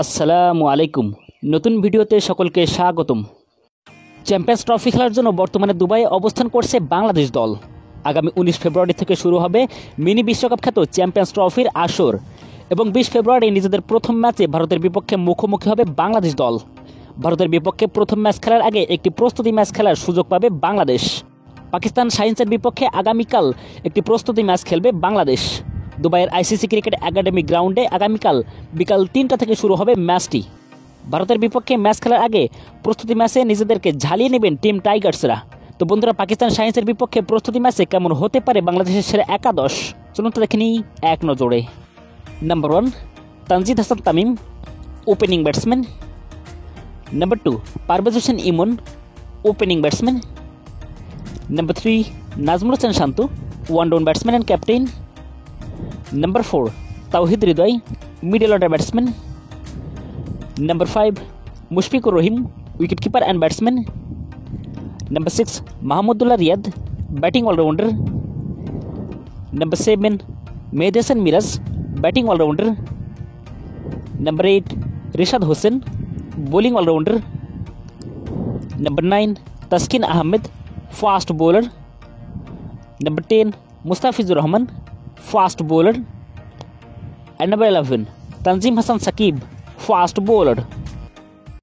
আসসালামু আলাইকুম। নতুন ভিডিওতে সকলকে স্বাগতম। চ্যাম্পিয়ন্স ট্রফি খেলার জন্য বর্তমানে দুবাইয়ে অবস্থান করছে বাংলাদেশ দল। আগামী 19 ফেব্রুয়ারি থেকে শুরু হবে মিনি বিশ্বকাপ খ্যাত চ্যাম্পিয়ন্স ট্রফির আসর এবং 20 ফেব্রুয়ারি নিজেদের প্রথম ম্যাচে ভারতের বিপক্ষে মুখোমুখি হবে বাংলাদেশ দল। ভারতের বিপক্ষে প্রথম ম্যাচ খেলার আগে একটি প্রস্তুতি ম্যাচ খেলার সুযোগ পাবে বাংলাদেশ। পাকিস্তান শাহিনসের বিপক্ষে আগামীকাল একটি প্রস্তুতি ম্যাচ খেলবে বাংলাদেশ। দুবাইয়ের আইসিসি ক্রিকেট একাডেমি গ্রাউন্ডে আগামীকাল বিকাল 3টা থেকে শুরু হবে ম্যাচটি। ভারতের বিপক্ষে ম্যাচ খেলার আগে প্রস্তুতি ম্যাচে নিজেদেরকে ঝালিয়ে নেবেন টিম টাইগার্সরা। তো বন্ধুরা, পাকিস্তান শাহিনসের বিপক্ষে প্রস্তুতি ম্যাচে কেমন হতে পারে বাংলাদেশের সেরা একাদশ, চলুন তো দেখে নিই এক নজরে। Number 1, Tanzid Hasan Tamim, opening batsman. Number 2, Parvez Hossain Emon, opening batsman. Number 3, Najmul Hossain Shanto, one down batsman and captain. Number 4, Tauhid Hridoy, middle order batsman. Number 5, Mushfiqur Rahim, wicketkeeper and batsman. Number 6, Mahmudullah Riyad, batting all-rounder. Number 7, Mehdi Hasan Miraz, batting all-rounder. Number 8, Rishad Hossain, bowling all-rounder. Number 9, Taskin Ahmed, fast bowler. Number 10, Mustafizur Rahman, fast bowler. And number 11, Tanzim Hassan Saqib, fast bowler.